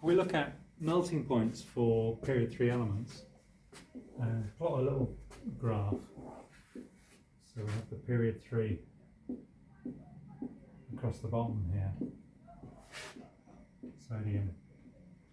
we look at melting points for period 3 elements and plot a little graph. So we have the period 3 across the bottom here. Sodium,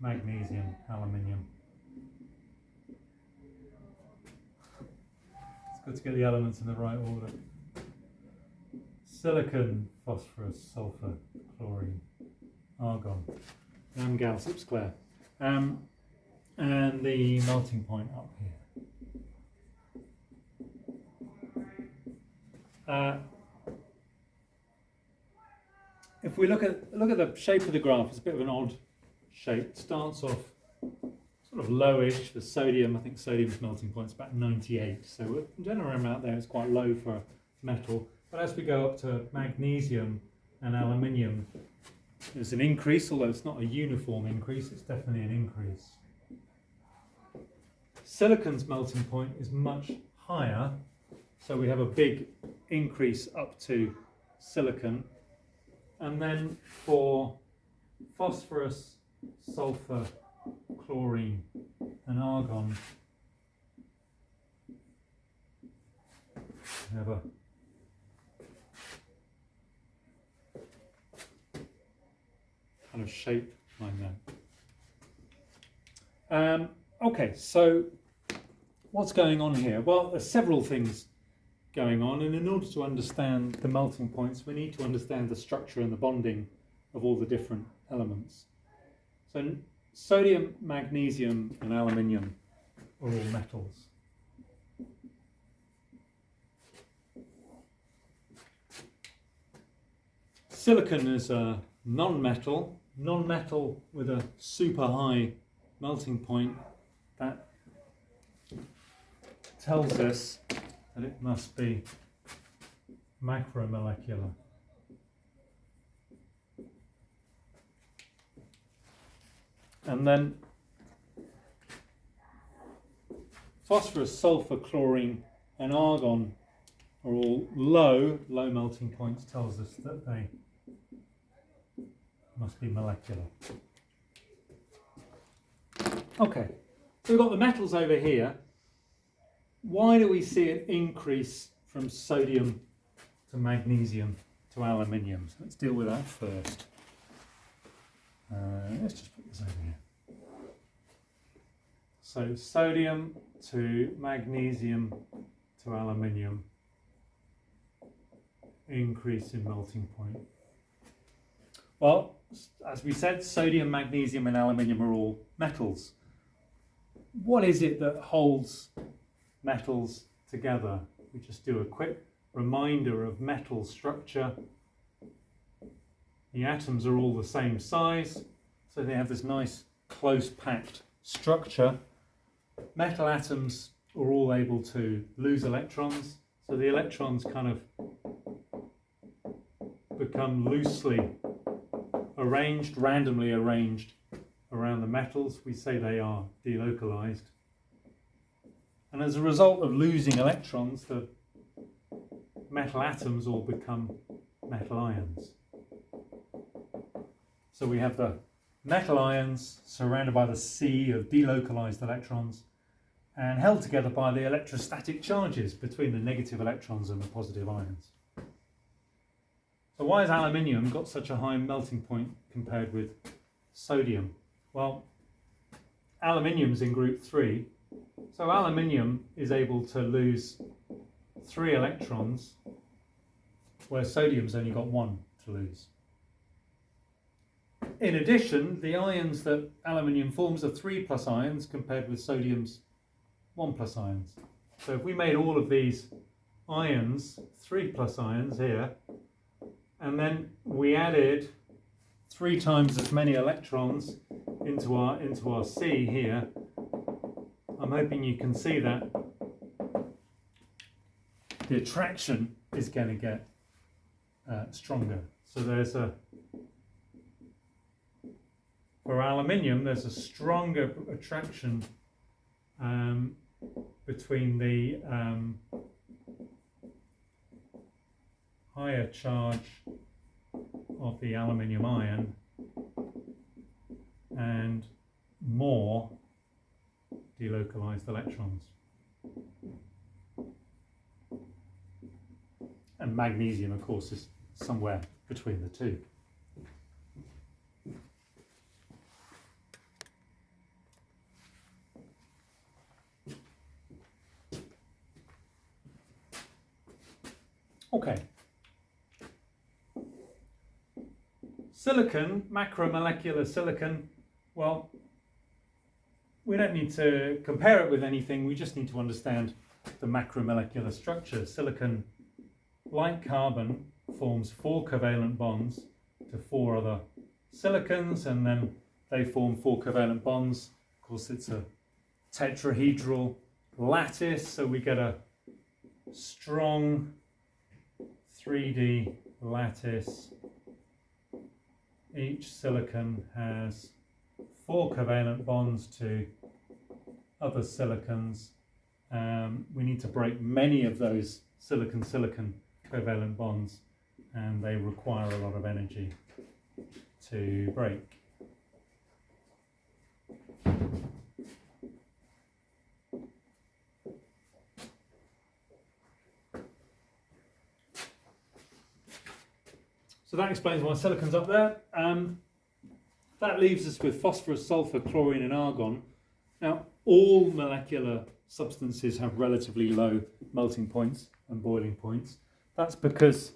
magnesium, aluminium. It's good to get the elements in the right order. Silicon, phosphorus, sulfur, chlorine, argon, and Gauss square. And the melting point up here. If we look at the shape of the graph, it's a bit of an odd shape. It starts off sort of lowish for sodium. I think sodium's melting point is about 98. So in general around there, it's quite low for metal. But as we go up to magnesium and aluminium, there's an increase, although it's not a uniform increase, it's definitely an increase. Silicon's melting point is much higher, so we have a big increase up to silicon. And then for phosphorus, sulfur, chlorine, and argon, we have a kind of shape like that. Okay, so what's going on here? Well, there's several things going on, and in order to understand the melting points, we need to understand the structure and the bonding of all the different elements. So sodium, magnesium, and aluminium are all metals. Silicon is a non-metal with a super high melting point. That tells us that it must be macromolecular. And then phosphorus, sulfur, chlorine, and argon are all low melting points, tells us that they must be molecular. Okay, so we've got the metals over here. Why do we see an increase from sodium to magnesium to aluminium? So let's deal with that first. Let's just put this over here. So sodium to magnesium to aluminium, increase in melting point. Well, as we said, sodium, magnesium, and aluminium are all metals. What is it that holds metals together? We just do a quick reminder of metal structure. The atoms are all the same size, so they have this nice close packed structure. Metal atoms are all able to lose electrons, so the electrons kind of become loosely arranged, randomly arranged around the metals. We say they are delocalized. And as a result of losing electrons, the metal atoms all become metal ions. So we have the metal ions surrounded by the sea of delocalized electrons and held together by the electrostatic charges between the negative electrons and the positive ions. So why has aluminium got such a high melting point compared with sodium? Well, aluminium's in group 3. So aluminium is able to lose 3 electrons, where sodium's only got 1 to lose. In addition, the ions that aluminium forms are 3+ ions compared with sodium's 1+ ions. So if we made all of these ions 3+ ions here, and then we added 3 times as many electrons into our C here, I'm hoping you can see that the attraction is going to get stronger. So for aluminium, there's a stronger attraction between the higher charge of the aluminium ion and more delocalized electrons. And magnesium, of course, is somewhere between the two. Okay. Silicon, macromolecular silicon, well, we don't need to compare it with anything, we just need to understand the macromolecular structure. Silicon, like carbon, forms 4 covalent bonds to 4 other silicons, and then they form 4 covalent bonds. Of course, it's a tetrahedral lattice, so we get a strong 3D lattice. Each silicon has 4 covalent bonds to other silicons. We need to break many of those silicon-silicon covalent bonds, and they require a lot of energy to break. So that explains why silicon's up there. That leaves us with phosphorus, sulfur, chlorine and argon. Now, all molecular substances have relatively low melting points and boiling points. That's because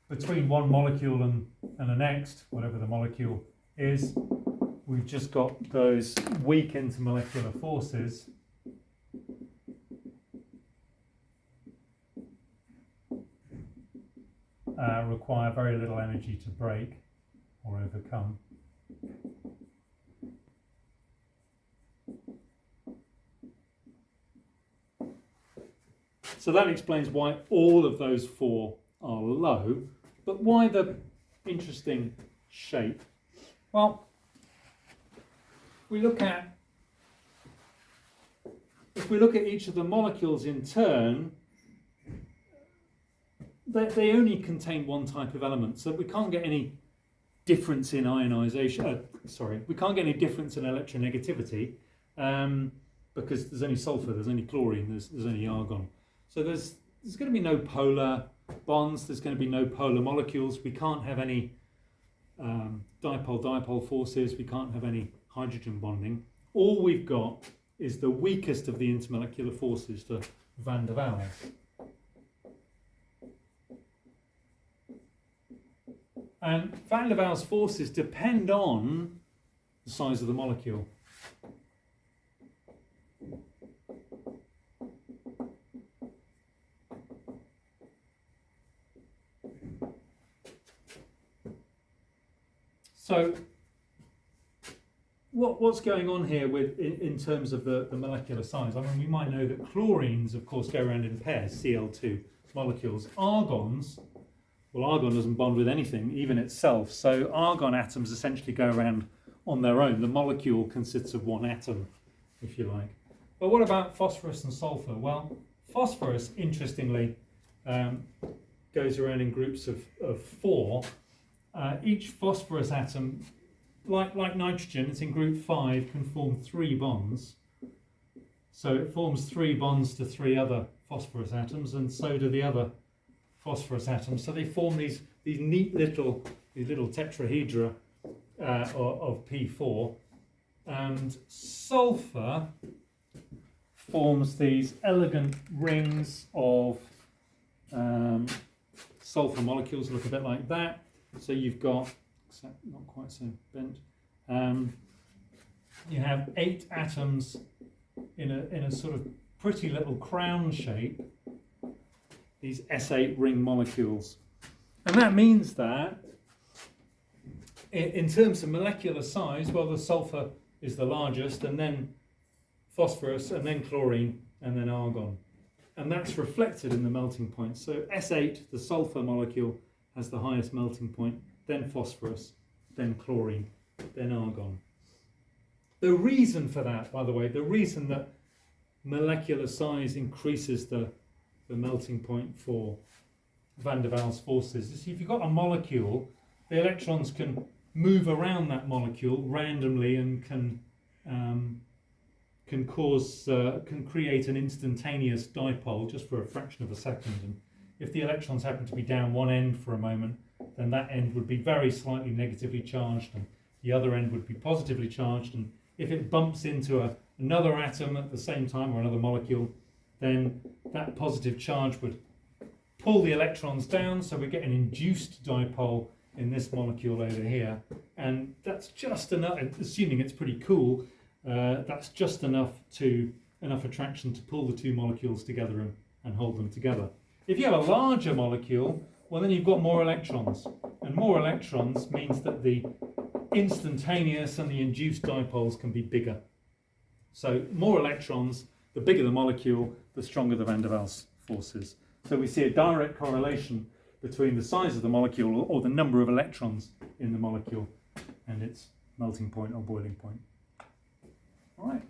between one molecule and the next, whatever the molecule is, we've just got those weak intermolecular forces require very little energy to break or overcome. So that explains why all of those 4 are low, but why the interesting shape? Well, if we look at each of the molecules in turn, they only contain one type of element, so we can't get any difference in ionization. We can't get any difference in electronegativity because there's only sulfur, there's only chlorine, there's only argon. So there's going to be no polar bonds, there's going to be no polar molecules, we can't have any dipole-dipole forces, we can't have any hydrogen bonding. All we've got is the weakest of the intermolecular forces, the van der Waals. And van der Waals forces depend on the size of the molecule. So what's going on here in terms of the molecular size? I mean, we might know that chlorines, of course, go around in pairs, Cl2 molecules. Argons, well, argon doesn't bond with anything, even itself. So argon atoms essentially go around on their own. The molecule consists of one atom, if you like. But what about phosphorus and sulfur? Well, phosphorus, interestingly, goes around in groups of 4. Each phosphorus atom, like nitrogen, it's in group 5, can form 3 bonds. So it forms 3 bonds to 3 other phosphorus atoms, and so do the other phosphorus atoms. So they form these neat little tetrahedra of P4, and sulfur forms these elegant rings of sulfur molecules, look a bit like that. So you've got, not quite so bent, you have 8 atoms in a sort of pretty little crown shape, these S8 ring molecules. And that means that in terms of molecular size, well, the sulfur is the largest, and then phosphorus, and then chlorine, and then argon. And that's reflected in the melting point. So S8, the sulfur molecule, has the highest melting point, then phosphorus, then chlorine, then argon. The reason for that, by the way, the reason that molecular size increases the melting point for van der Waals forces is if you've got a molecule, the electrons can move around that molecule randomly and can create an instantaneous dipole just for a fraction of a second. And if the electrons happen to be down one end for a moment, then that end would be very slightly negatively charged and the other end would be positively charged. And if it bumps into another atom at the same time or another molecule, then that positive charge would pull the electrons down, so we get an induced dipole in this molecule over here. And that's just enough, assuming it's pretty cool, that's just enough attraction to pull the two molecules together and hold them together. If you have a larger molecule, well, then you've got more electrons, and more electrons means that the instantaneous and the induced dipoles can be bigger. So more electrons, the bigger the molecule, the stronger the van der Waals forces. So we see a direct correlation between the size of the molecule or the number of electrons in the molecule and its melting point or boiling point. All right.